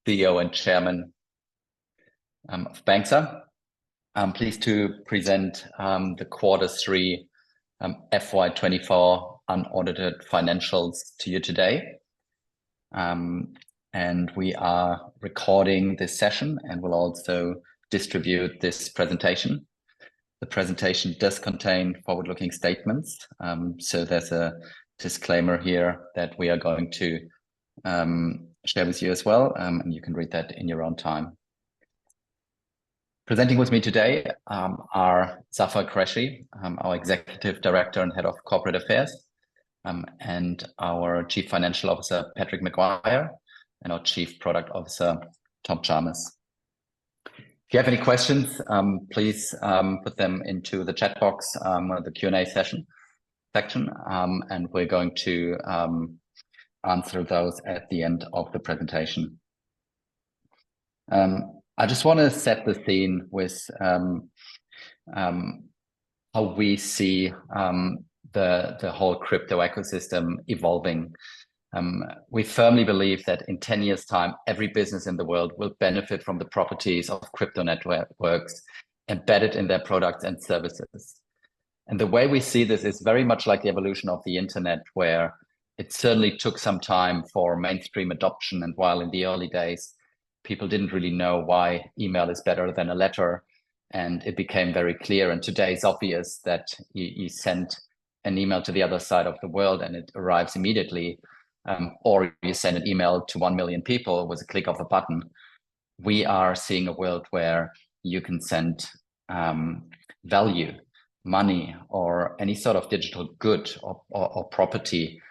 CEO and Chairman of Banxa. I'm pleased to present the Q3 FY24 unaudited financials to you today. And we are recording this session and will also distribute this presentation. The presentation does contain forward-looking statements, so there's a disclaimer here that we are going to share with you as well, and you can read that in your own time. Presenting with me today are Zafar Qureshi, our Executive Director and Head of Corporate Affairs, and our Chief Financial Officer, Patrick Maguire, and our Chief Product Officer, Tom Chalmers. If you have any questions, please put them into the chat box, the Q&A section, and we're going to answer those at the end of the presentation. I just want to set the scene with how we see the whole crypto ecosystem evolving. We firmly believe that in 10 years' time, every business in the world will benefit from the properties of crypto networks embedded in their products and services. And the way we see this is very much like the evolution of the internet, where it certainly took some time for mainstream adoption. And while in the early days, people didn't really know why email is better than a letter, and it became very clear. And today it's obvious that you send an email to the other side of the world and it arrives immediately. Or you send an email to 1 million people with a click of a button. We are seeing a world where you can send value, money, or any sort of digital good or property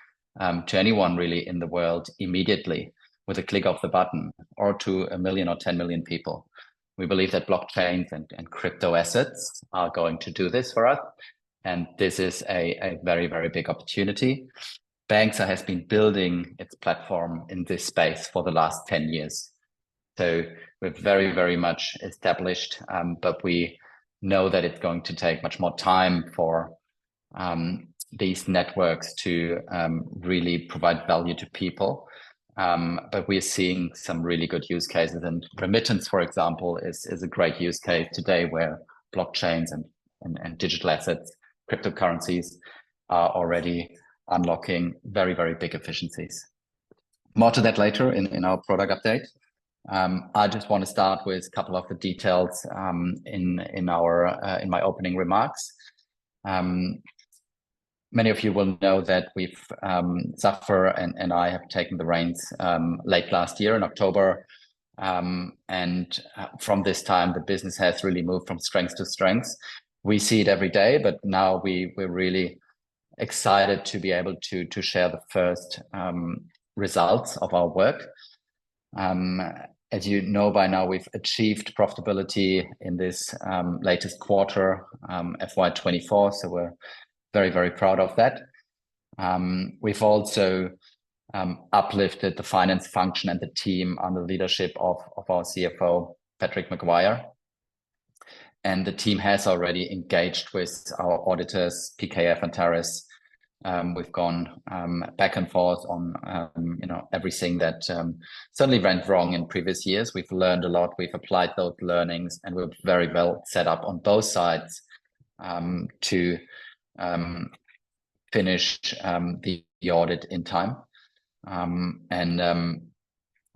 to anyone really in the world immediately with a click of the button, or to 1 million or 10 million people. We believe that blockchains and crypto assets are going to do this for us. And this is a very, very big opportunity. Banxa has been building its platform in this space for the last 10 years. So we're very, very much established, but we know that it's going to take much more time for these networks to really provide value to people. But we're seeing some really good use cases, and remittance, for example, is a great use case today where blockchains and digital assets, cryptocurrencies are already unlocking very, very big efficiencies. More to that later in our product update. I just want to start with a couple of the details in my opening remarks. Many of you will know that we've Zafar and I have taken the reins late last year in October, and from this time the business has really moved from strength to strength. We see it every day, but now we're really excited to be able to share the first results of our work. As you know by now, we've achieved profitability in this latest quarter, FY24, so we're very, very proud of that. We've also uplifted the finance function and the team under the leadership of our CFO, Patrick Maguire. And the team has already engaged with our auditors, PKF and Taris. We've gone back and forth on everything that certainly went wrong in previous years. We've learned a lot. We've applied those learnings, and we're very well set up on both sides to finish the audit in time.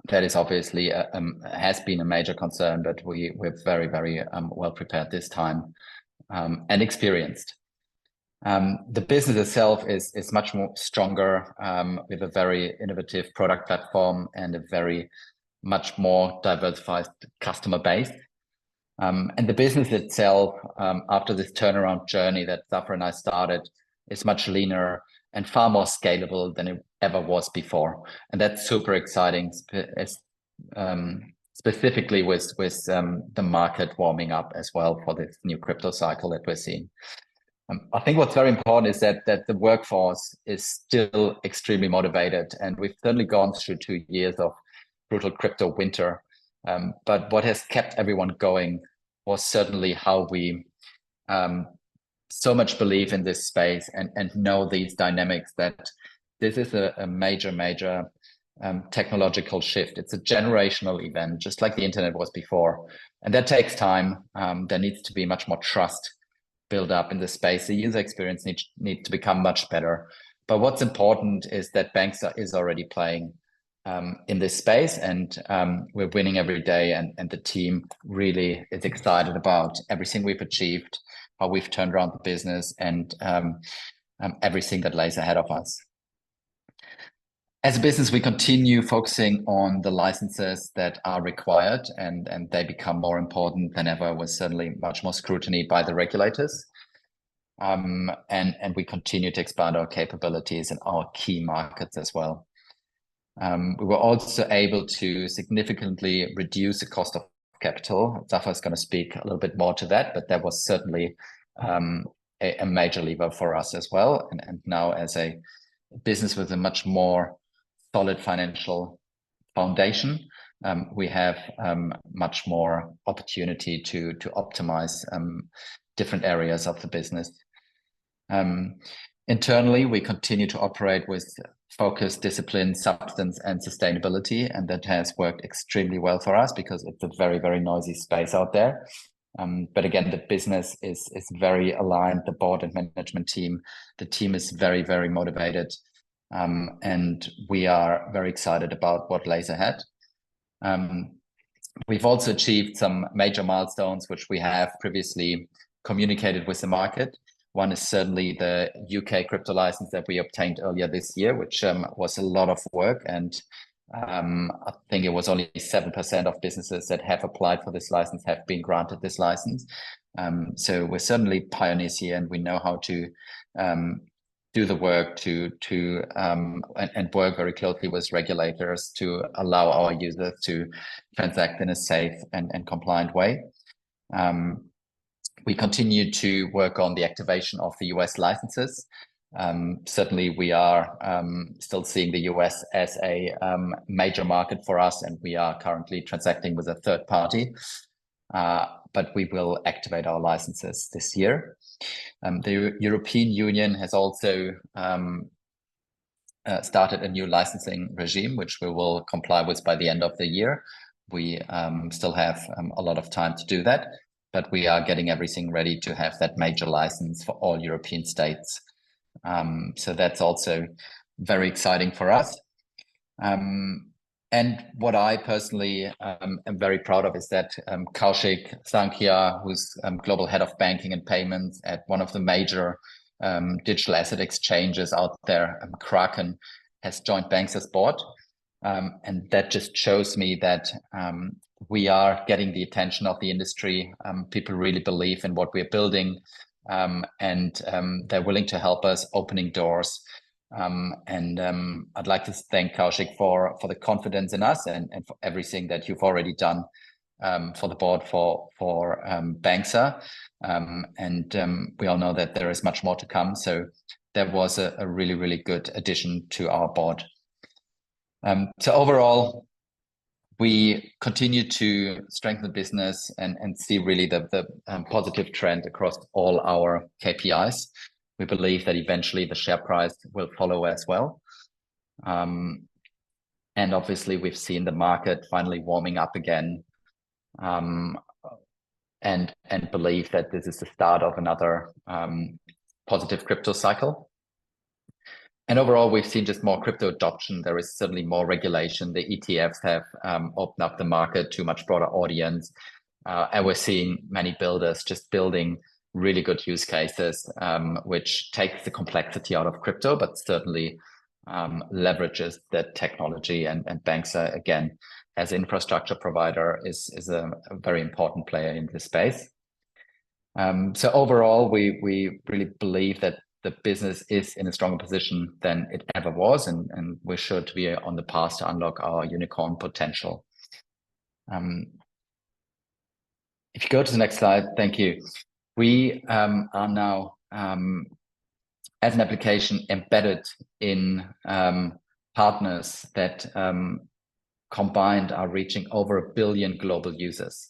That is obviously has been a major concern, but we're very, very well prepared this time and experienced. The business itself is much more stronger with a very innovative product platform and a very much more diversified customer base. And the business itself, after this turnaround journey that Zafar and I started, is much leaner and far more scalable than it ever was before. And that's super exciting, specifically with the market warming up as well for this new crypto cycle that we're seeing. I think what's very important is that the workforce is still extremely motivated, and we've certainly gone through 2 years of brutal crypto winter. But what has kept everyone going was certainly how we so much believe in this space and know these dynamics, that this is a major technological shift. It's a generational event, just like the internet was before. And that takes time. There needs to be much more trust built up in the space. The user experience needs to become much better. But what's important is that Banxa is already playing in this space, and we're winning every day. And the team really is excited about everything we've achieved, how we've turned around the business, and everything that lays ahead of us. As a business, we continue focusing on the licenses that are required, and they become more important than ever, with certainly much more scrutiny by the regulators. And we continue to expand our capabilities in our key markets as well. We were also able to significantly reduce the cost of capital. Zafer is going to speak a little bit more to that, but that was certainly a major lever for us as well. And now, as a business with a much more solid financial foundation, we have much more opportunity to optimize different areas of the business. Internally, we continue to operate with focus, discipline, substance, and sustainability, and that has worked extremely well for us because it's a very, very noisy space out there. But again, the business is very aligned. The board and management team, the team is very, very motivated. And we are very excited about what lays ahead. We've also achieved some major milestones, which we have previously communicated with the market. One is certainly the UK crypto license that we obtained earlier this year, which was a lot of work. And I think it was only 7% of businesses that have applied for this license have been granted this license. So we're certainly pioneers here, and we know how to do the work and work very closely with regulators to allow our users to transact in a safe and compliant way. We continue to work on the activation of the US licenses. Certainly, we are still seeing the US as a major market for us, and we are currently transacting with a third party. But we will activate our licenses this year. The European Union has also started a new licensing regime, which we will comply with by the end of the year. We still have a lot of time to do that, but we are getting everything ready to have that major license for all European states. So that's also very exciting for us. And what I personally am very proud of is that Kaushik Sankhya, who's Global Head of Banking and Payments at one of the major digital asset exchanges out there, Kraken, has joined Banxa's board. And that just shows me that we are getting the attention of the industry. People really believe in what we're building, and they're willing to help us opening doors. And I'd like to thank Kaushik for the confidence in us and for everything that you've already done for the board for Banxa. And we all know that there is much more to come. So that was a really, really good addition to our board. So overall, we continue to strengthen the business and see really the positive trend across all our KPIs. We believe that eventually the share price will follow as well. And obviously, we've seen the market finally warming up again, and believe that this is the start of another positive crypto cycle. And overall, we've seen just more crypto adoption. There is certainly more regulation. The ETFs have opened up the market to a much broader audience. And we're seeing many builders just building really good use cases, which takes the complexity out of crypto, but certainly leverages the technology. And Banxa, again, as an infrastructure provider, is a very important player in this space. So overall, we really believe that the business is in a stronger position than it ever was, and we're sure to be on the path to unlock our unicorn potential. If you go to the next slide, thank you. We are now, as an application, embedded in partners that combined are reaching over 1 billion global users.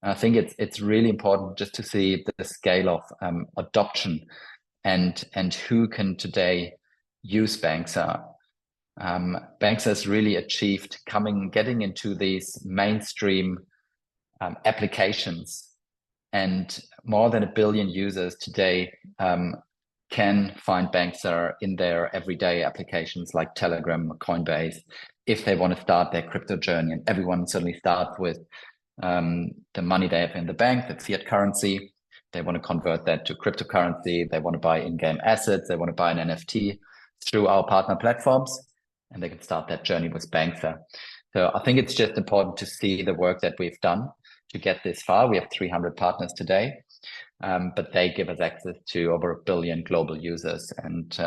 I think it's really important just to see the scale of adoption and who can today use Banxa. Banxa has really achieved getting into these mainstream applications, and more than 1 billion users today can find Banxa in their everyday applications like Telegram, Coinbase, if they want to start their crypto journey. And everyone certainly starts with the money they have in the bank, the fiat currency. They want to convert that to cryptocurrency. They want to buy in-game assets. They want to buy an NFT through our partner platforms, and they can start that journey with Banxa. So I think it's just important to see the work that we've done to get this far. We have 300 partners today, but they give us access to over 1 billion global users, and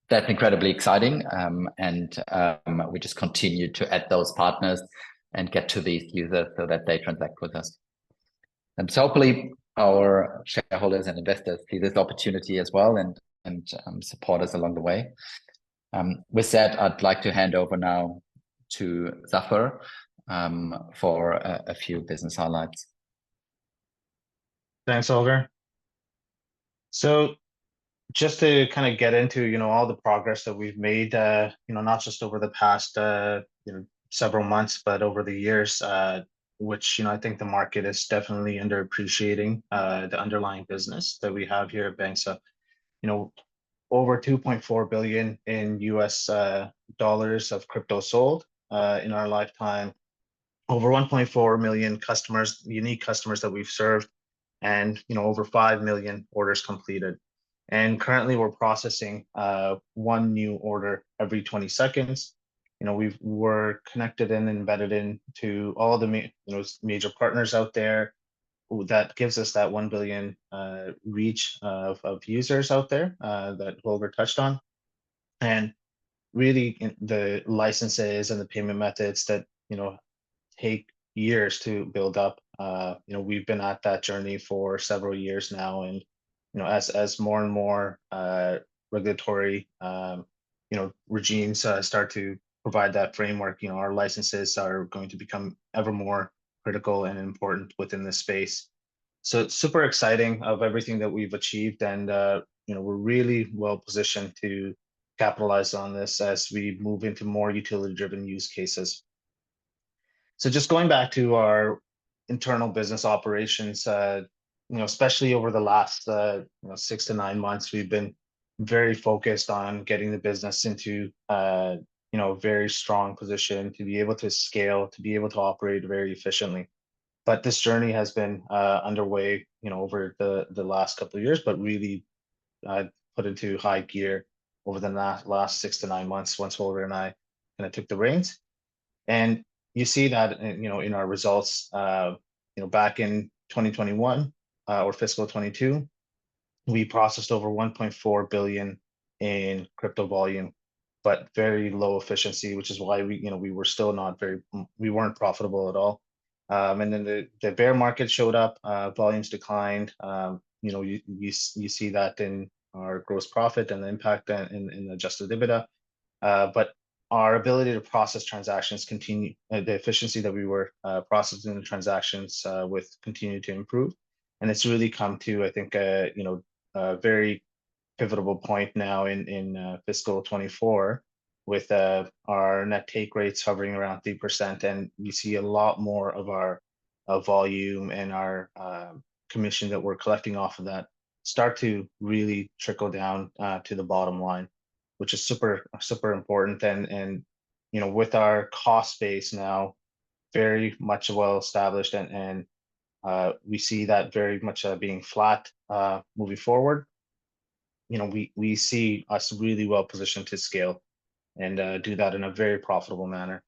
that's incredibly exciting. We just continue to add those partners and get to these users so that they transact with us. And so hopefully our shareholders and investors see this opportunity as well and support us along the way. With that, I'd like to hand over now to Zafar for a few business highlights. Thanks, Oliver. So just to kind of get into, all the progress that we've made, not just over the past, several months, but over the years, which, I think the market is definitely underappreciating the underlying business that we have here at Banxa. Over 2.4 billion in US dollars of crypto sold in our lifetime, over 1.4 million customers, unique customers that we've served, and over 5 million orders completed. And currently we're processing one new order every 20 seconds. We're connected and embedded into all the major partners out there. That gives us that 1 billion reach of users out there that Oliver touched on. And really the licenses and the payment methods that take years to build up. We've been at that journey for several years now, and as more and more regulatory regimes start to provide that framework, our licenses are going to become ever more critical and important within this space. So it's super exciting of everything that we've achieved, and we're really well positioned to capitalize on this as we move into more utility-driven use cases. So just going back to our internal business operations, especially over the last 6 to 9 months, we've been very focused on getting the business into a very strong position to be able to scale, to be able to operate very efficiently. But this journey has been underway, over the last couple of years, but really put into high gear over the last 6 to 9 months once Oliver and I kind of took the reins. And you see that in our results. Back in 2021 or fiscal 22, we processed over 1.4 billion in crypto volume, but very low efficiency, which is why we were still we weren't profitable at all. And then the bear market showed up, volumes declined. You see that in our gross profit and the impact in adjusted EBITDA. But our ability to process transactions continue, the efficiency that we were processing the transactions with continue to improve. And it's really come to, I think, a very pivotal point now in fiscal 24 with our net take rates hovering around 3%. And we see a lot more of our volume and our commission that we're collecting off of that start to really trickle down to the bottom line, which is super important. And with our cost base now very much well established, and we see that very much being flat moving forward. We see us really well positioned to scale and do that in a very profitable manner.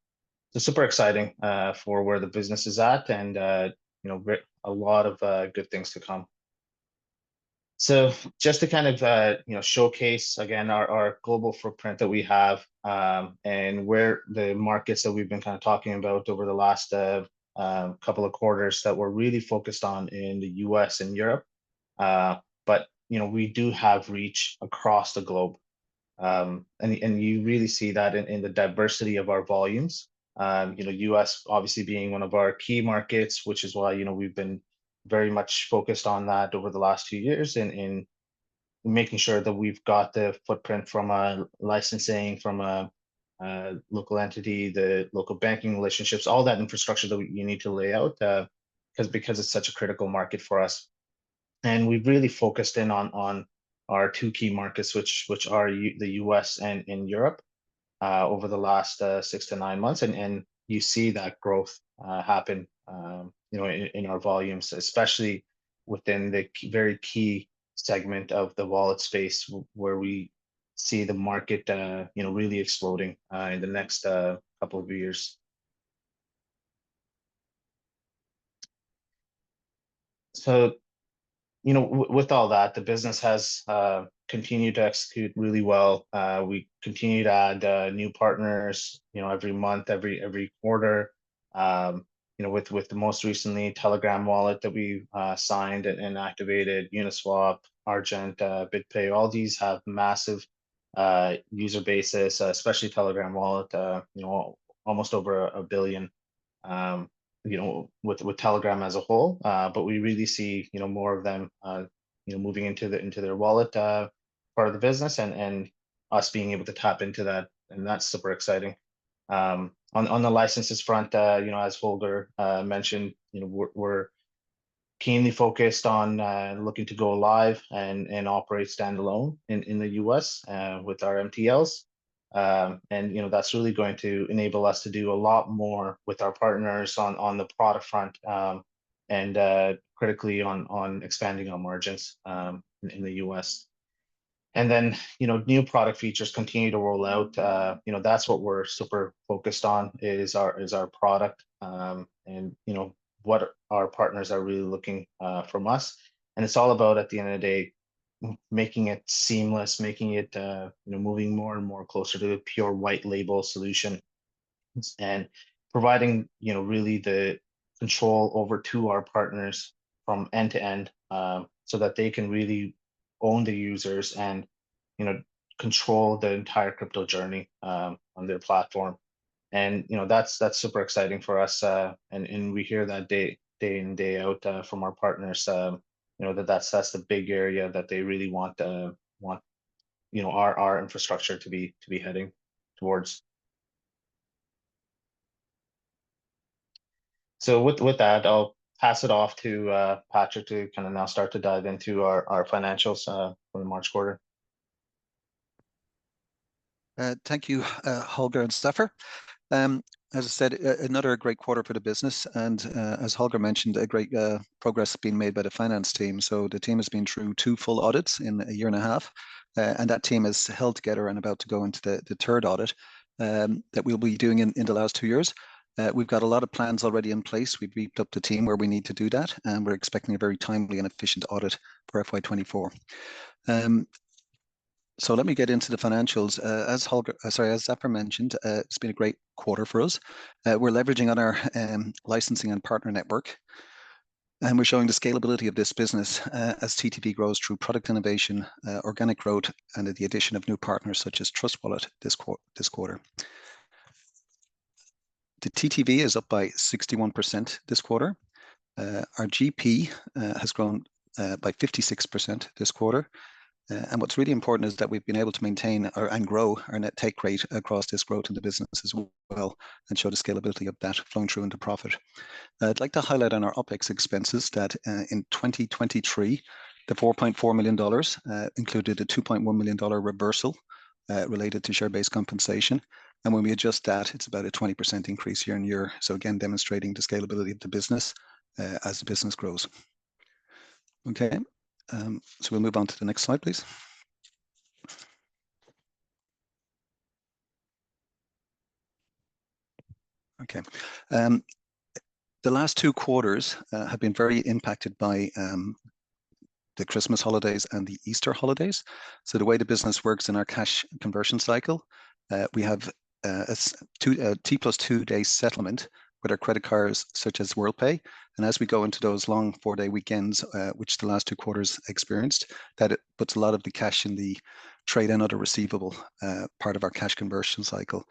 So super exciting for where the business is at, and a lot of good things to come. So just to kind of showcase again our global footprint that we have, and where the markets that we've been kind of talking about over the last couple of quarters that we're really focused on in the US and Europe. But we do have reach across the globe, and you really see that in the diversity of our volumes. US obviously being one of our key markets, which is why we've been very much focused on that over the last few years in making sure that we've got the footprint from a licensing, from a local entity, the local banking relationships, all that infrastructure that you need to lay out, because it's such a critical market for us. And we've really focused in on our two key markets, which are the US and in Europe, over the last 6 to 9 months, and you see that growth happen, in our volumes, especially within the very key segment of the wallet space, where we see the market, really exploding in the next couple of years. So, with all that, the business has continued to execute really well. We continue to add new partners, every month, every quarter. With the most recently Telegram wallet that we signed and activated, Uniswap, Argent, BitPay, all these have massive user bases, especially Telegram wallet, almost over a billion. With Telegram as a whole, but we really see, more of them, moving into their wallet part of the business, and us being able to tap into that, and that's super exciting. On the licenses front, as Holger mentioned, we're keenly focused on looking to go live and operate standalone in the US with our MTLs. And that's really going to enable us to do a lot more with our partners on the product front, and critically on expanding our margins in the US. And then, new product features continue to roll out. That's what we're super focused on, is our product, and what our partners are really looking from us. And it's all about, at the end of the day, making it seamless, making it moving more and more closer to a pure white label solution, and providing really the control over to our partners from end to end, so that they can really own the users and control the entire crypto journey on their platform. And that's super exciting for us, and we hear that day in, day out from our partners, that's the big area that they really want our infrastructure to be heading towards. So with that, I'll pass it off to Patrick to kind of now start to dive into our financials for the March quarter. Thank you, Holger and Steffer. As I said, another great quarter for the business, and as Holger mentioned, a great progress being made by the finance team. So the team has been through 2 full audits in a year and a half, and that team is held together and about to go into the third audit that we'll be doing in the last 2 years. We've got a lot of plans already in place. We've beefed up the team where we need to do that, and we're expecting a very timely and efficient audit for FY24. So let me get into the financials. As Steffer mentioned, it's been a great quarter for us. We're leveraging on our licensing and partner network, and we're showing the scalability of this business as TTV grows through product innovation, organic growth, and the addition of new partners such as Trust Wallet this quarter. The TTV is up by 61% this quarter. Our GP has grown by 56% this quarter. And what's really important is that we've been able to maintain and grow our net take rate across this growth in the business as well, and show the scalability of that flowing through into profit. I'd like to highlight on our OPEX expenses that in 2023, the $4.4 million included a $2.1 million reversal related to share-based compensation. And when we adjust that, it's about a 20% increase year on year. So again, demonstrating the scalability of the business as the business grows. Okay. So we'll move on to the next slide, please. Okay. The last 2 quarters have been very impacted by the Christmas holidays and the Easter holidays. So the way the business works in our cash conversion cycle, we have a T+2 day settlement with our credit cards such as WorldPay. And as we go into those long 4-day weekends, which the last 2 quarters experienced, that it puts a lot of the cash in the trade and other receivable part of our cash conversion cycle.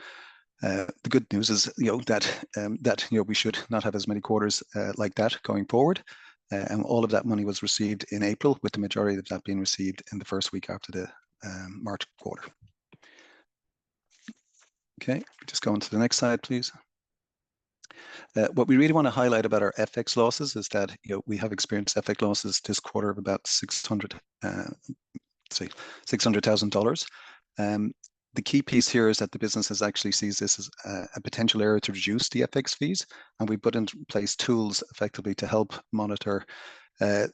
The good news is, that we should not have as many quarters like that going forward. And all of that money was received in April, with the majority of that being received in the first week after the March quarter. Okay, just go on to the next slide, please. What we really want to highlight about our FX losses is that we have experienced FX losses this quarter of about $600,000. The key piece here is that the business actually sees this as a potential area to reduce the FX fees, and we put in place tools effectively to help monitor the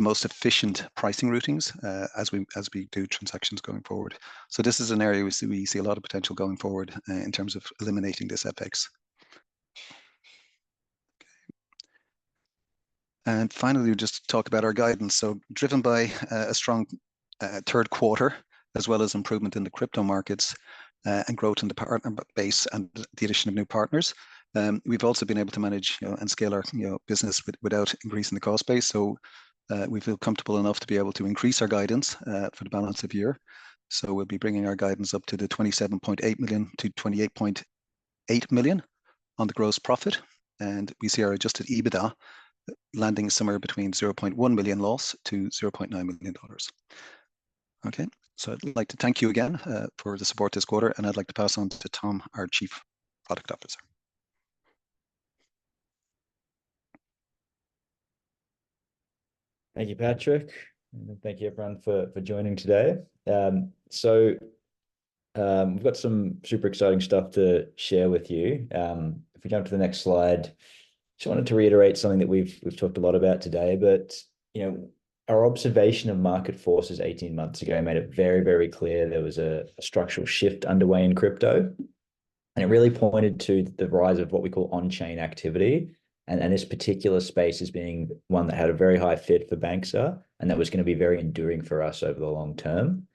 most efficient pricing routings as we do transactions going forward. So this is an area we see a lot of potential going forward in terms of eliminating this FX. And finally, we'll just talk about our guidance. So driven by a strong third quarter, as well as improvement in the crypto markets and growth in the partner base and the addition of new partners, we've also been able to manage and scale our business without increasing the cost base. So we feel comfortable enough to be able to increase our guidance for the balance of the year. So we'll be bringing our guidance up to the 27.8 million to 28.8 million on the gross profit. And we see our adjusted EBITDA landing somewhere between 0.1 million loss to $0.9 million. Okay, so I'd like to thank you again for the support this quarter, and I'd like to pass on to Tom, our Chief Product Officer. Thank you, Patrick. And thank you, everyone, for joining today. We've got some super exciting stuff to share with you. If we jump to the next slide, just wanted to reiterate something that we've talked a lot about today, but our observation of market forces 18 months ago made it very, very clear there was a structural shift underway in crypto. And it really pointed to the rise of what we call on-chain activity. And this particular space as being one that had a very high fit for Banxa, and that was going to be very enduring for us over the long term.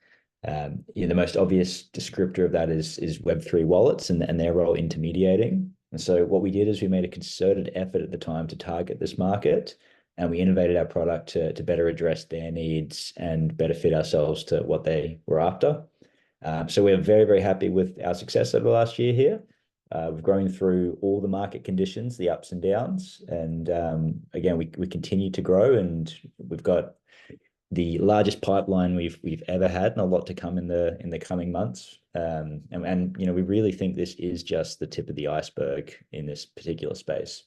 The most obvious descriptor of that is Web3 wallets and their role intermediating. And so what we did is we made a concerted effort at the time to target this market, and we innovated our product to better address their needs and better fit ourselves to what they were after. So we're very, very happy with our success over the last year here. We've grown through all the market conditions, the ups and downs. And again, we continue to grow, and we've got the largest pipeline we've ever had, and a lot to come in the coming months. And we really think this is just the tip of the iceberg in this particular space.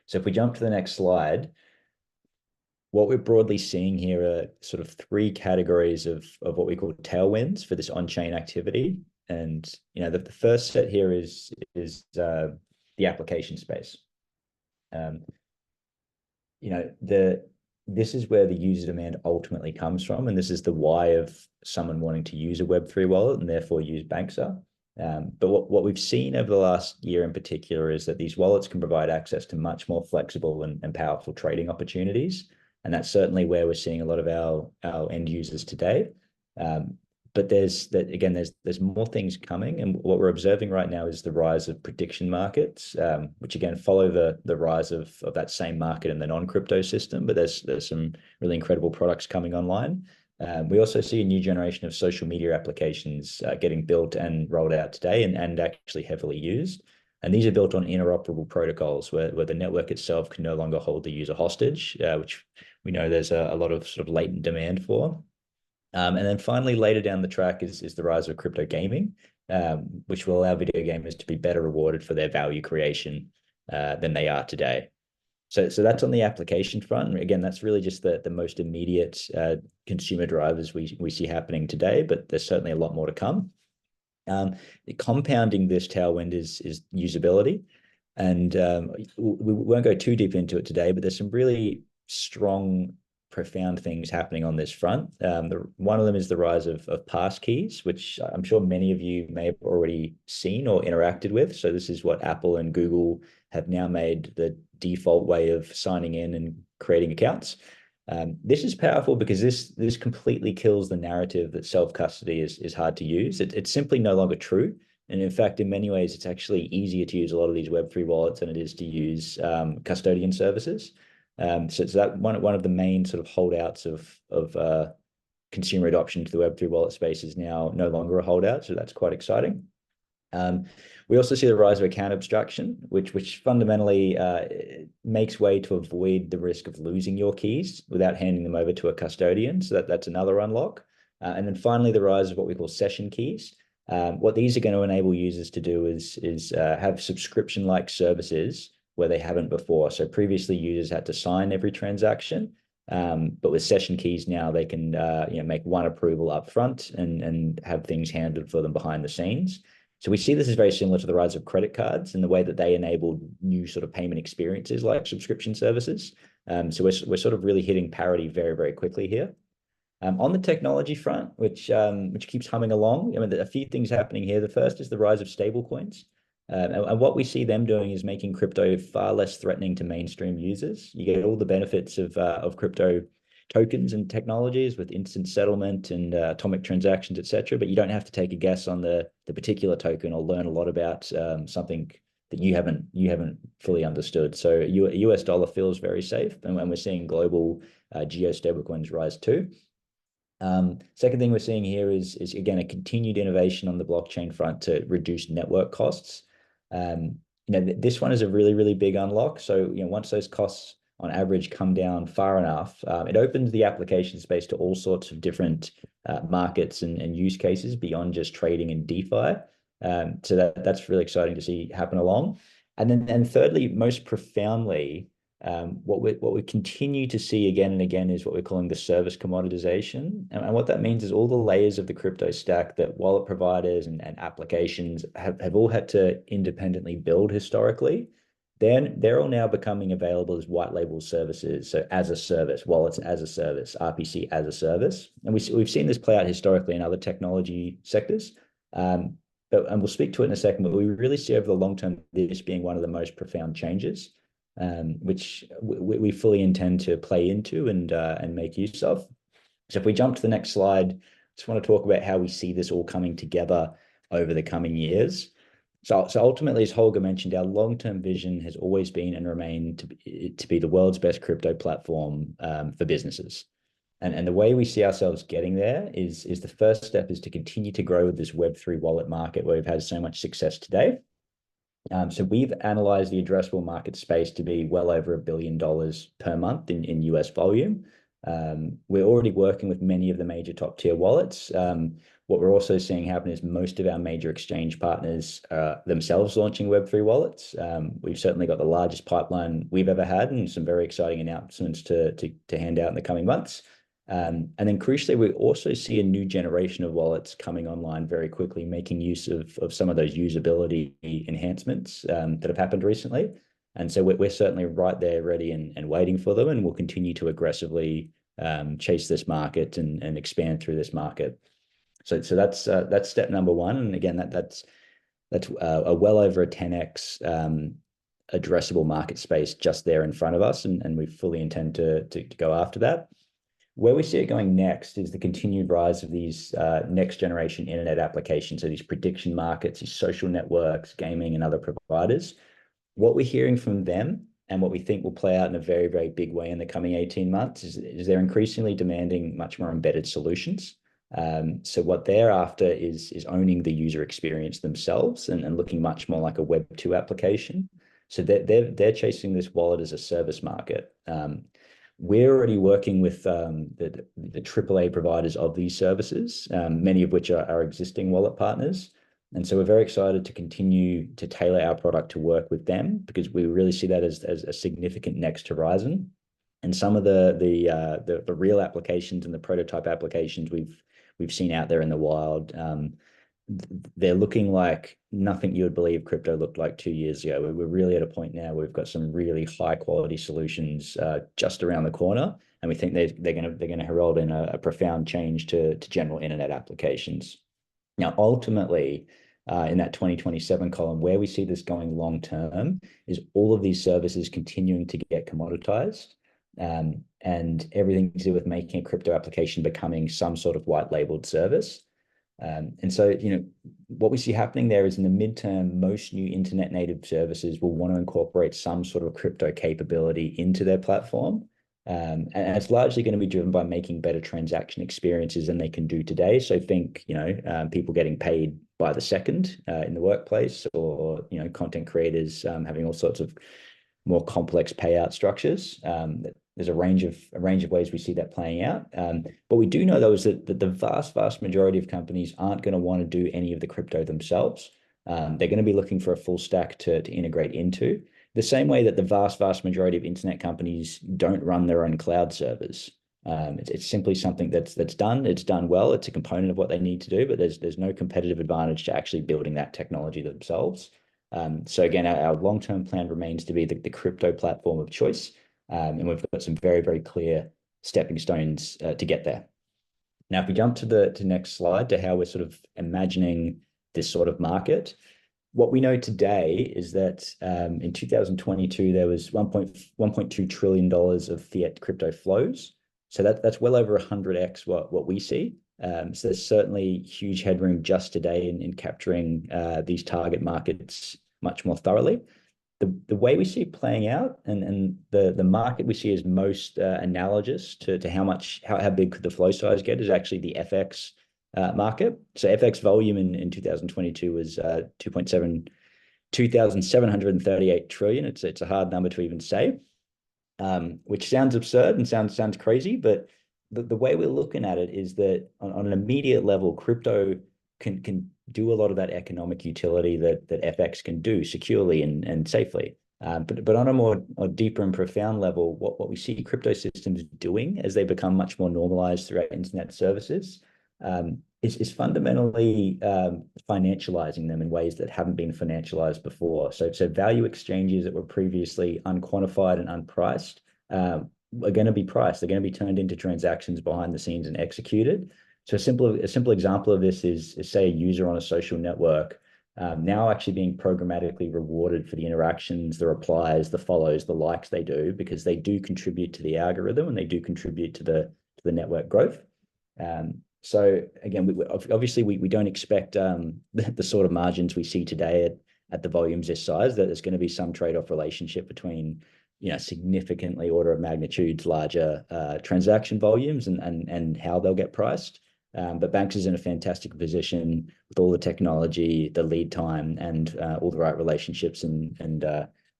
So if we jump to the next slide, what we're broadly seeing here are sort of three categories of what we call tailwinds for this on-chain activity. And the first set here is the application space. This is where the user demand ultimately comes from, and this is the why of someone wanting to use a Web3 wallet and therefore use Banxa. But what we've seen over the last year in particular is that these wallets can provide access to much more flexible and powerful trading opportunities. And that's certainly where we're seeing a lot of our end users today. But there's more things coming, and what we're observing right now is the rise of prediction markets, which again follow the rise of that same market in the non-crypto system. But there's some really incredible products coming online. We also see a new generation of social media applications getting built and rolled out today, and actually heavily used. And these are built on interoperable protocols where the network itself can no longer hold the user hostage, which we know there's a lot of sort of latent demand for. And then finally, later down the track is the rise of crypto gaming, which will allow video gamers to be better rewarded for their value creation than they are today. So that's on the application front. And again, that's really just the most immediate consumer drivers we see happening today, but there's certainly a lot more to come. Compounding this tailwind is usability. And we won't go too deep into it today, but there's some really strong, profound things happening on this front. One of them is the rise of passkeys, which I'm sure many of you may have already seen or interacted with. So this is what Apple and Google have now made the default way of signing in and creating accounts. This is powerful because this completely kills the narrative that self-custody is hard to use. It's simply no longer true. And in fact, in many ways, it's actually easier to use a lot of these Web3 wallets than it is to use custodian services. So that one of the main sort of holdouts of consumer adoption to the Web3 wallet space is now no longer a holdout. So that's quite exciting. We also see the rise of account abstraction, which fundamentally makes way to avoid the risk of losing your keys without handing them over to a custodian. So that's another unlock. And then finally, the rise of what we call session keys. What these are going to enable users to do is have subscription-like services where they haven't before. So previously, users had to sign every transaction, but with session keys now, they can make one approval up front and have things handled for them behind the scenes. So we see this as very similar to the rise of credit cards and the way that they enabled new sort of payment experiences like subscription services. So we're sort of really hitting parity very, very quickly here. On the technology front, which keeps humming along, I mean, a few things happening here. The first is the rise of stablecoins. And what we see them doing is making crypto far less threatening to mainstream users. You get all the benefits of crypto tokens and technologies with instant settlement and atomic transactions, etc. But you don't have to take a guess on the particular token or learn a lot about something that you haven't fully understood. So US dollar feels very safe, and we're seeing global geo stablecoins rise too. Second thing we're seeing here is again a continued innovation on the blockchain front to reduce network costs. This one is a really, really big unlock. So once those costs on average come down far enough, it opens the application space to all sorts of different markets and use cases beyond just trading and DeFi. So that's really exciting to see happen along. And then thirdly, most profoundly, what we continue to see again and again is what we're calling the service commoditization. And what that means is all the layers of the crypto stack that wallet providers and applications have all had to independently build historically, they're all now becoming available as white label services. So as a service, wallets as a service, RPC as a service. And we've seen this play out historically in other technology sectors. And we'll speak to it in a second, but we really see over the long term this being one of the most profound changes, which we fully intend to play into and make use of. So if we jump to the next slide, I just want to talk about how we see this all coming together over the coming years. So ultimately, as Holger mentioned, our long-term vision has always been and remained to be the world's best crypto platform for businesses. And the way we see ourselves getting there is the first step is to continue to grow with this Web3 wallet market where we've had so much success today. So we've analyzed the addressable market space to be well over $1 billion per month in US volume. We're already working with many of the major top tier wallets. What we're also seeing happen is most of our major exchange partners themselves launching Web3 wallets. We've certainly got the largest pipeline we've ever had and some very exciting announcements to hand out in the coming months. And then crucially, we also see a new generation of wallets coming online very quickly, making use of some of those usability enhancements that have happened recently. And so we're certainly right there ready and waiting for them, and we'll continue to aggressively chase this market and expand through this market. So that's step number one. And again, that's a well over a 10x addressable market space just there in front of us, and we fully intend to go after that. Where we see it going next is the continued rise of these next generation internet applications, so these prediction markets, these social networks, gaming, and other providers. What we're hearing from them and what we think will play out in a very, very big way in the coming 18 months is they're increasingly demanding much more embedded solutions. So what they're after is owning the user experience themselves and looking much more like a Web 2 application. So they're chasing this wallet as a service market. We're already working with the AAA providers of these services, many of which are our existing wallet partners. And so we're very excited to continue to tailor our product to work with them because we really see that as a significant next horizon. And some of the real applications and the prototype applications we've seen out there in the wild, they're looking like nothing you would believe crypto looked like 2 years ago. We're really at a point now where we've got some really high quality solutions just around the corner, and we think they're going to herald in a profound change to general internet applications. Now, ultimately, in that 2027 column, where we see this going long term is all of these services continuing to get commoditized, and everything to do with making a crypto application becoming some sort of white labeled service. And so, what we see happening there is in the midterm, most new internet native services will want to incorporate some sort of crypto capability into their platform. And it's largely going to be driven by making better transaction experiences than they can do today. So think, people getting paid by the second in the workplace, or, content creators having all sorts of more complex payout structures. there's a range of ways we see that playing out. But we do know though is that the vast majority of companies aren't going to want to do any of the crypto themselves. They're going to be looking for a full stack to integrate into. The same way that the vast majority of internet companies don't run their own cloud servers. It's simply something that's done. It's done well. It's a component of what they need to do, but there's no competitive advantage to actually building that technology themselves. So again, our long-term plan remains to be the crypto platform of choice, and we've got some very clear stepping stones to get there. Now, if we jump to the next slide to how we're sort of imagining this sort of market, what we know today is that in 2022 there was $1.2 trillion of fiat crypto flows. So that's well over 100x what we see. So there's certainly huge headroom just today in capturing these target markets much more thoroughly. The way we see it playing out and the market we see as most analogous to how big could the flow size get is actually the FX market. So FX volume in 2022 was 2,738 trillion. It's a hard number to even say, which sounds absurd and sounds crazy, but the way we're looking at it is that on an immediate level, crypto can do a lot of that economic utility that FX can do securely and safely. But on a more deeper and profound level, what we see crypto systems doing as they become much more normalized throughout internet services is fundamentally financializing them in ways that haven't been financialized before. So value exchanges that were previously unquantified and unpriced are going to be priced. They're going to be turned into transactions behind the scenes and executed. So a simple example of this is say a user on a social network now actually being programmatically rewarded for the interactions, the replies, the follows, the likes they do, because they do contribute to the algorithm and they do contribute to the network growth. So again, obviously we don't expect the sort of margins we see today at the volumes this size, that there's going to be some trade-off relationship between significantly order of magnitudes larger transaction volumes and how they'll get priced. But Banxa is in a fantastic position with all the technology, the lead time, and all the right relationships and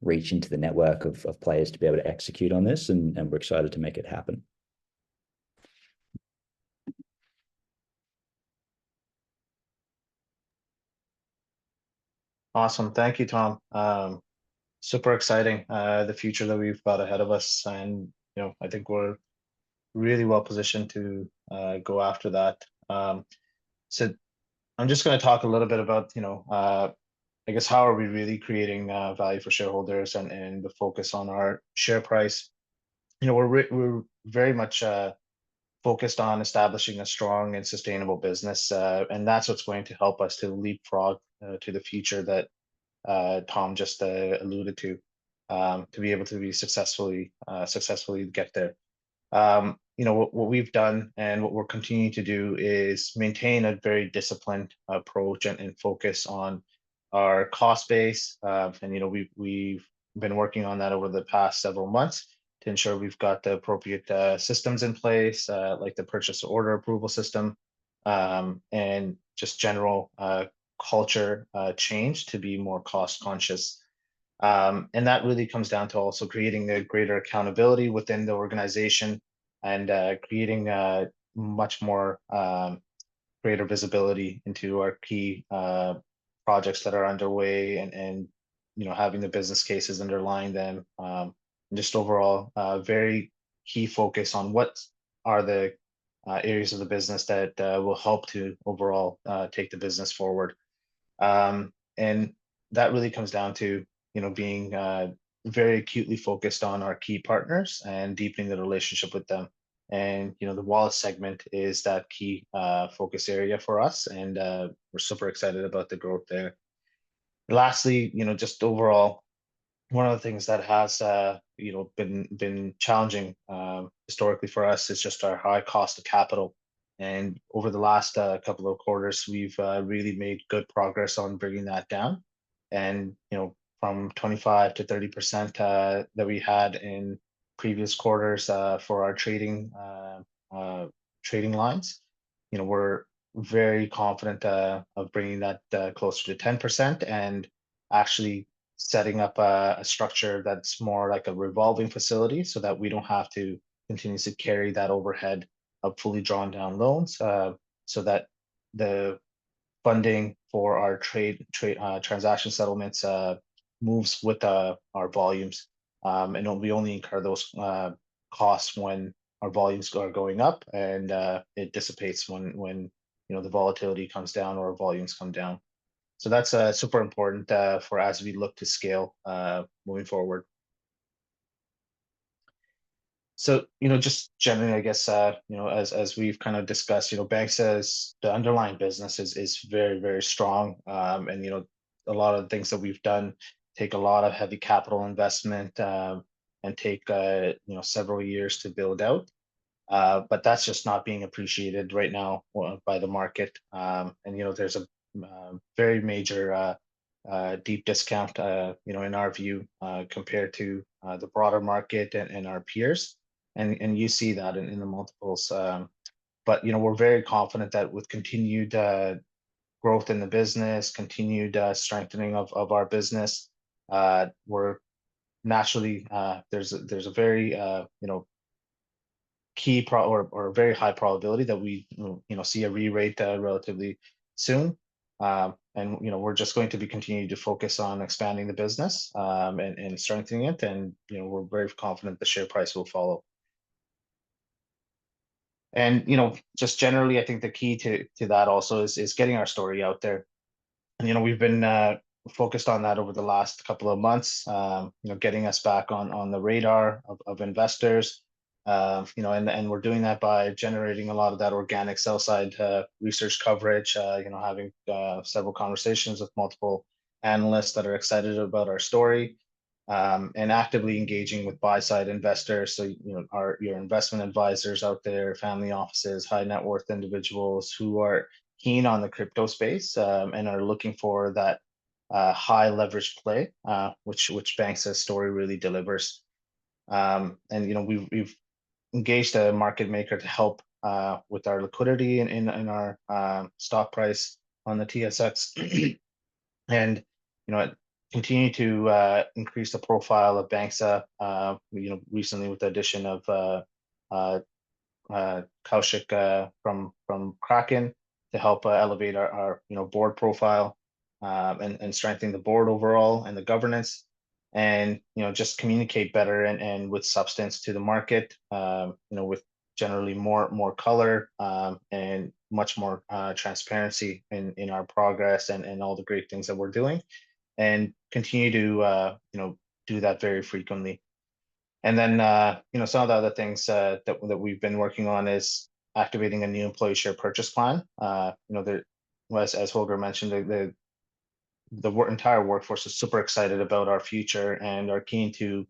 reach into the network of players to be able to execute on this, and we're excited to make it happen. Awesome. Thank you, Tom. Super exciting, the future that we've got ahead of us. And, I think we're really well positioned to go after that. So I'm just going to talk a little bit about, I guess, how are we really creating value for shareholders and the focus on our share price. We're very much focused on establishing a strong and sustainable business, and that's what's going to help us to leapfrog to the future that Tom just alluded to be able to be successfully get there. What we've done and what we're continuing to do is maintain a very disciplined approach and focus on our cost base. And we've been working on that over the past several months to ensure we've got the appropriate systems in place, like the purchase order approval system, and just general culture change to be more cost conscious. And that really comes down to also creating a greater accountability within the organization and creating much more greater visibility into our key projects that are underway and having the business cases underlying them. And just overall, very key focus on what are the areas of the business that will help to overall take the business forward. And that really comes down to being very acutely focused on our key partners and deepening the relationship with them. And the wallet segment is that key focus area for us, and we're super excited about the growth there. Lastly, just overall, one of the things that has been challenging historically for us is just our high cost of capital. And over the last couple of quarters, we've really made good progress on bringing that down. And from 25 to 30% that we had in previous quarters for our trading lines, we're very confident of bringing that closer to 10% and actually setting up a structure that's more like a revolving facility so that we don't have to continuously carry that overhead of fully drawn down loans, so that the funding for our transaction settlements moves with our volumes, and we only incur those costs when our volumes are going up, and it dissipates when the volatility comes down or our volumes come down. So that's super important for as we look to scale moving forward. So, just generally, I guess, as we've kind of discussed, Banxa's the underlying business is very, very strong. And, a lot of the things that we've done take a lot of heavy capital investment and take, several years to build out. But that's just not being appreciated right now by the market. And, there's a very major deep discount, in our view, compared to the broader market and our peers. And you see that in the multiples. But, we're very confident that with continued growth in the business, continued strengthening of our business, we're naturally, there's a very, key or very high probability that we see a re-rate relatively soon, and we're just going to be continuing to focus on expanding the business and strengthening it, and we're very confident the share price will follow. And just generally, I think the key to that also is getting our story out there, and we've been focused on that over the last couple of months, getting us back on the radar of investors. And we're doing that by generating a lot of that organic sell side research coverage, having several conversations with multiple analysts that are excited about our story, and actively engaging with buy side investors. So, your investment advisors out there, family offices, high net worth individuals who are keen on the crypto space and are looking for that high leverage play, which Banxa's story really delivers. And we've engaged a market maker to help with our liquidity in our stock price on the TSX, and continue to increase the profile of Banxa. Recently with the addition of Kaushik from Kraken to help elevate our board profile and strengthen the board overall and the governance, and just communicate better and with substance to the market, with generally more color and much more transparency in our progress and all the great things that we're doing, and continue to do that very frequently. And then some of the other things that we've been working on is activating a new employee share purchase plan. As Holger mentioned, the entire workforce is super excited about our future and are keen to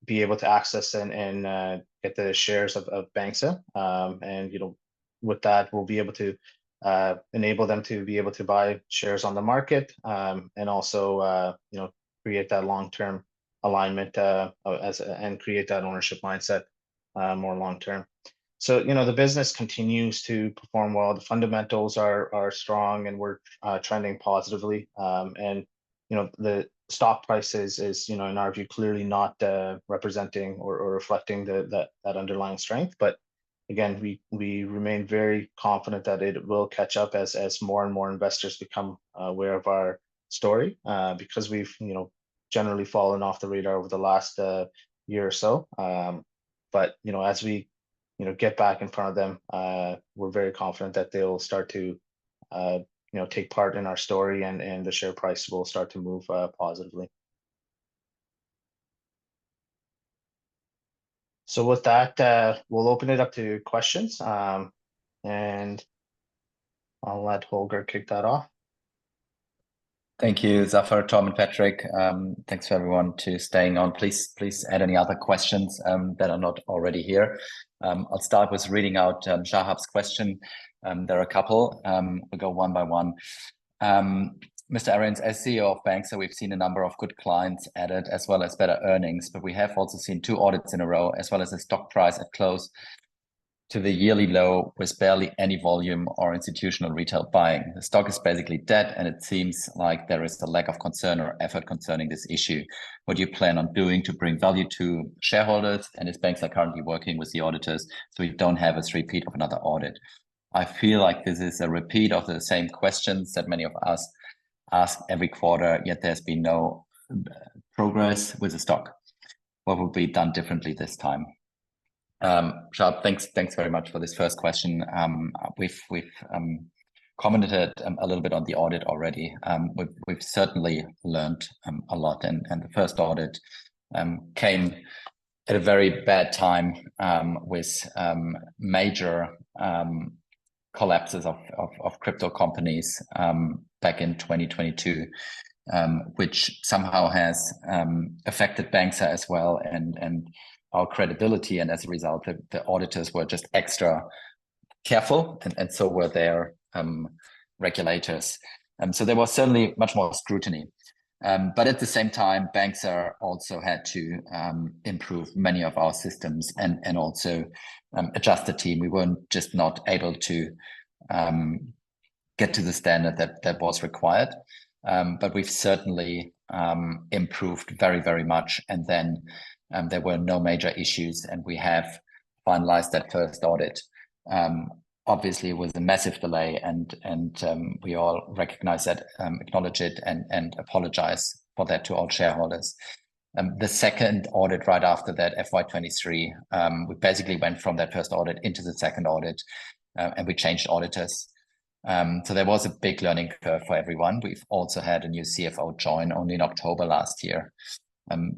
be able to access and get the shares of Banxa, and with that we'll be able to enable them to be able to buy shares on the market, and also create that long-term alignment and create that ownership mindset more long-term. So the business continues to perform well. The fundamentals are strong, and we're trending positively. And the stock price is in our view clearly not representing or reflecting that underlying strength. But again, we remain very confident that it will catch up as more and more investors become aware of our story, because we've generally fallen off the radar over the last year or so. But as we get back in front of them, we're very confident that they'll start to take part in our story, and the share price will start to move positively. So with that, we'll open it up to questions, and I'll let Holger kick that off. Thank you, Zafar, Tom, and Patrick. Thanks for everyone to staying on. Please add any other questions that are not already here. I'll start with reading out Shahab's question. There are a couple. We'll go one by one. Mr. Arians, as CEO of Banxa, we've seen a number of good clients added as well as better earnings, but we have also seen 2 audits in a row, as well as a stock price at close to the yearly low with barely any volume or institutional retail buying. The stock is basically dead, and it seems like there is a lack of concern or effort concerning this issue. What do you plan on doing to bring value to shareholders? And its banks are currently working with the auditors, so we don't have a repeat of another audit. I feel like this is a repeat of the same questions that many of us ask every quarter, yet there's been no progress with the stock. What will be done differently this time? Sharp, thanks very much for this first question. We've commented a little bit on the audit already. We've certainly learned a lot, and the first audit came at a very bad time with major collapses of crypto companies back in 2022, which somehow has affected Banxa as well, and our credibility, and as a result, the auditors were just extra careful, and so were their regulators. So there was certainly much more scrutiny. But at the same time, Banxa also had to improve many of our systems and also adjust the team. We weren't just not able to get to the standard that was required. But we've certainly improved very, very much. And then there were no major issues, and we have finalized that first audit. Obviously, it was a massive delay, and we all recognize that, acknowledge it, and apologize for that to all shareholders. The second audit right after that, FY23, we basically went from that first audit into the second audit, and we changed auditors. So there was a big learning curve for everyone. We've also had a new CFO join only in October last year.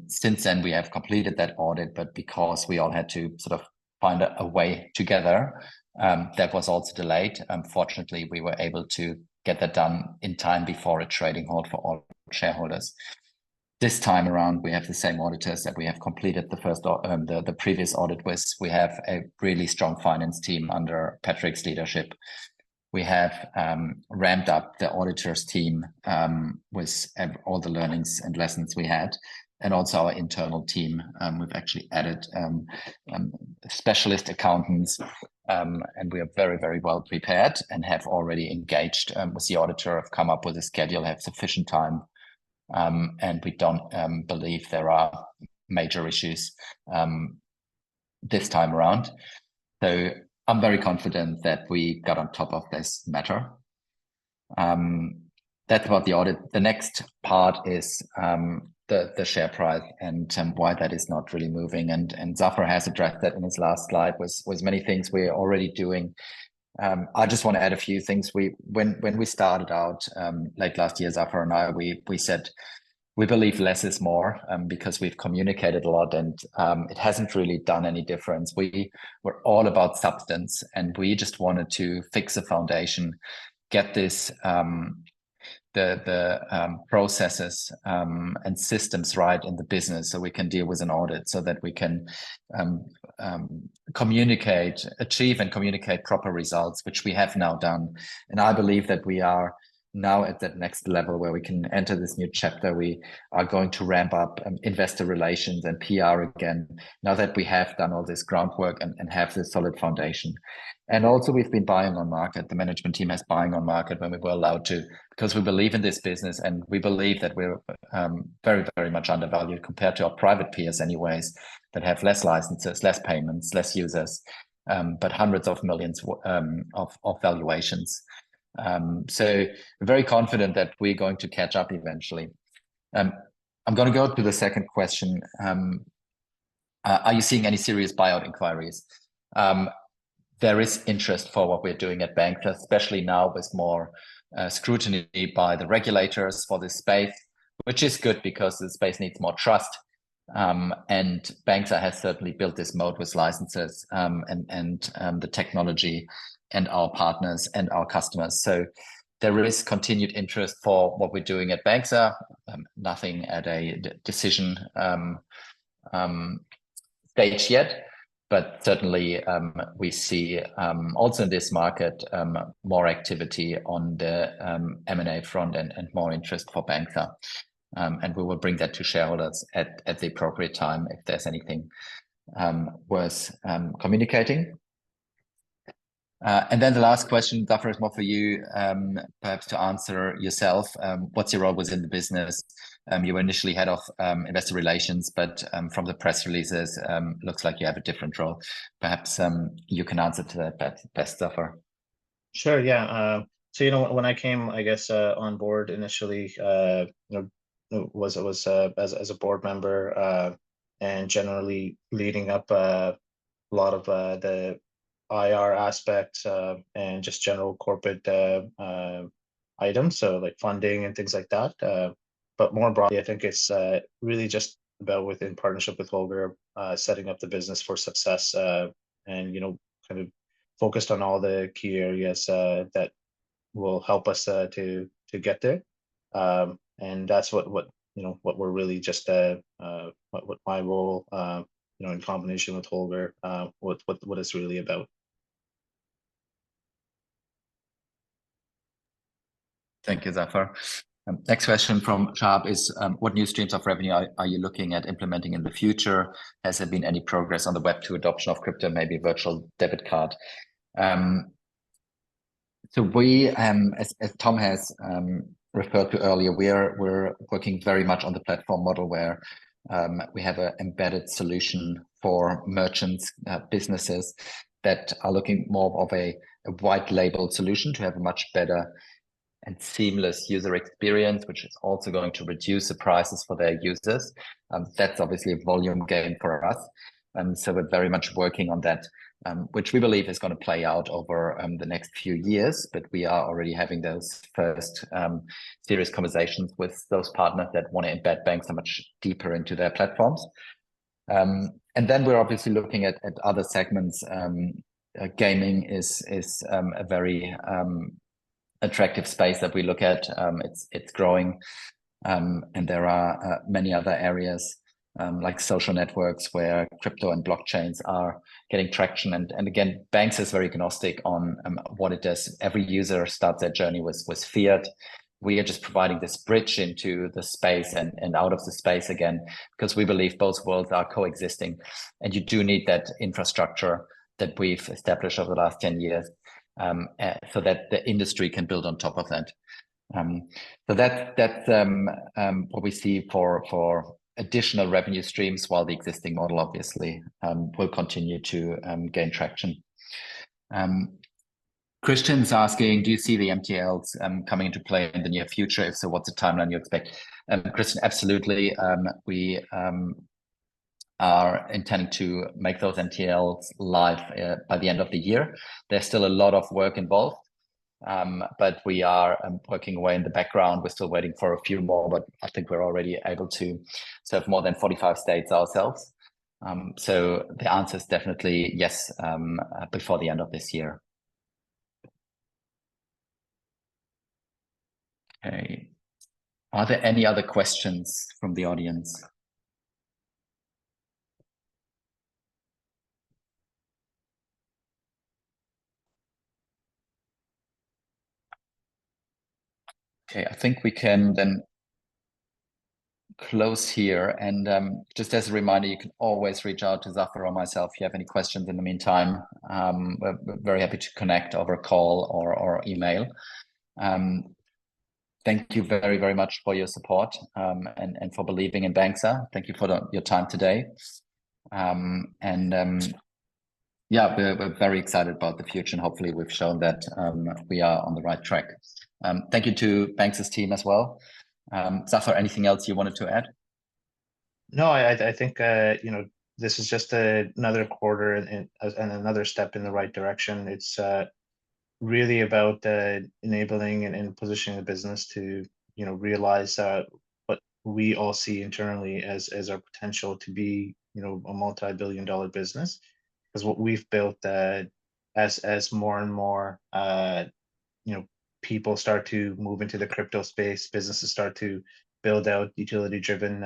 Since then, we have completed that audit, but because we all had to sort of find a way together, that was also delayed. Fortunately, we were able to get that done in time before a trading halt for all shareholders. This time around, we have the same auditors that we have completed the previous audit with. We have a really strong finance team under Patrick's leadership. We have ramped up the auditors team with all the learnings and lessons we had, and also our internal team. We've actually added specialist accountants, and we are very, very well prepared and have already engaged with the auditor, have come up with a schedule, have sufficient time, and we don't believe there are major issues this time around. So I'm very confident that we got on top of this matter. That's about the audit. The next part is the share price and why that is not really moving. And Zafar has addressed that in his last slide with many things we're already doing. I just want to add a few things. When we started out late last year, Zafar and I, we said we believe less is more, because we've communicated a lot, and it hasn't really done any difference. We were all about substance, and we just wanted to fix the foundation, get this the processes and systems right in the business, so we can deal with an audit, so that we can achieve and communicate proper results, which we have now done. And I believe that we are now at that next level where we can enter this new chapter. We are going to ramp up investor relations and PR again, now that we have done all this groundwork and have this solid foundation. And also, we've been buying on market. The management team has buying on market when we were allowed to, because we believe in this business, and we believe that we're very, very much undervalued compared to our private peers anyways, that have less licenses, less payments, less users, but hundreds of millions of valuations. So I'm very confident that we're going to catch up eventually. I'm going to go to the second question. Are you seeing any serious buyout inquiries? There is interest for what we're doing at Banxa, especially now with more scrutiny by the regulators for this space, which is good because the space needs more trust. And Banxa has certainly built this moat with licenses and the technology and our partners and our customers. So there is continued interest for what we're doing at Banxa. Nothing at a decision stage yet, but certainly we see also in this market more activity on the M&A front and more interest for Banxa. And we will bring that to shareholders at the appropriate time if there's anything worth communicating. And then the last question, Zafar, is more for you, perhaps to answer yourself. What's your role within the business? You were initially head of investor relations, but from the press releases, looks like you have a different role. Perhaps you can answer to that best, Zafar. Sure, yeah. So when I came, I guess, on board initially, was as a board member, and generally leading up a lot of the IR aspects, and just general corporate items, so like funding and things like that. But more broadly, I think it's really just about, within partnership with Holger, setting up the business for success, and kind of focused on all the key areas that will help us to get there. And that's what we're really just what my role, in combination with Holger, what it's really about. Thank you, Zafar. Next question from Sharp is, what new streams of revenue are you looking at implementing in the future? Has there been any progress on the Web2 adoption of crypto, maybe virtual debit card? So we, as Tom has referred to earlier, we're working very much on the platform model where we have an embedded solution for merchants, businesses that are looking more of a white label solution to have a much better and seamless user experience, which is also going to reduce the prices for their users. That's obviously a volume gain for us. So we're very much working on that, which we believe is going to play out over the next few years. But we are already having those first serious conversations with those partners that want to embed Banxa much deeper into their platforms. And then we're obviously looking at other segments. Gaming is a very attractive space that we look at. It's growing, and there are many other areas like social networks where crypto and blockchains are getting traction. And again, Banxa is very agnostic on what it does. Every user starts their journey with fiat. We are just providing this bridge into the space and out of the space again, because we believe both worlds are coexisting, and you do need that infrastructure that we've established over the last 10 years. So that the industry can build on top of that. So that's what we see for additional revenue streams, while the existing model obviously will continue to gain traction. Christian's asking, do you see the MTLs coming into play in the near future? If so, what's the timeline you expect? Christian, absolutely. We are intending to make those MTLs live by the end of the year. There's still a lot of work involved, but we are working away in the background. We're still waiting for a few more, but I think we're already able to serve more than 45 states ourselves. So the answer is definitely yes, before the end of this year. Okay. Are there any other questions from the audience? Okay, I think we can then close here. And just as a reminder, you can always reach out to Zafar or myself if you have any questions in the meantime. We're very happy to connect over call or email. Thank you very, very much for your support, and for believing in Banxa. Thank you for your time today. Yeah, we're very excited about the future, and hopefully we've shown that we are on the right track. Thank you to Banxa's team as well. Zafar, anything else you wanted to add? No, I think this is just another quarter and another step in the right direction. It's really about enabling and positioning the business to realize what we all see internally as our potential to be a multi-billion-dollar business. Because what we've built, as more and more people start to move into the crypto space, businesses start to build out utility-driven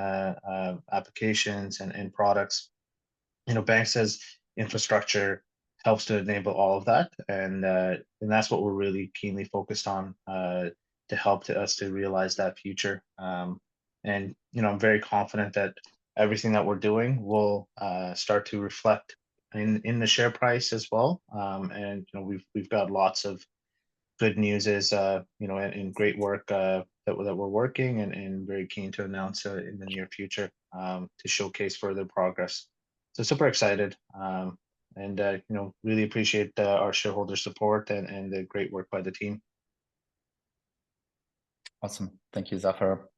applications and products. Banxa's infrastructure helps to enable all of that, and that's what we're really keenly focused on to help us to realize that future. And I'm very confident that everything that we're doing will start to reflect in the share price as well. And we've got lots of good news and great work that we're working and very keen to announce in the near future to showcase further progress. So super excited. And really appreciate our shareholder support and the great work by the team. Awesome. Thank you, Zafar.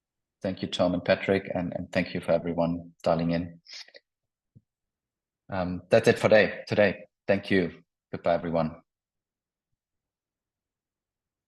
Thank you, Tom and Patrick, and thank you for everyone dialing in. That's it for today. Thank you. Goodbye, everyone.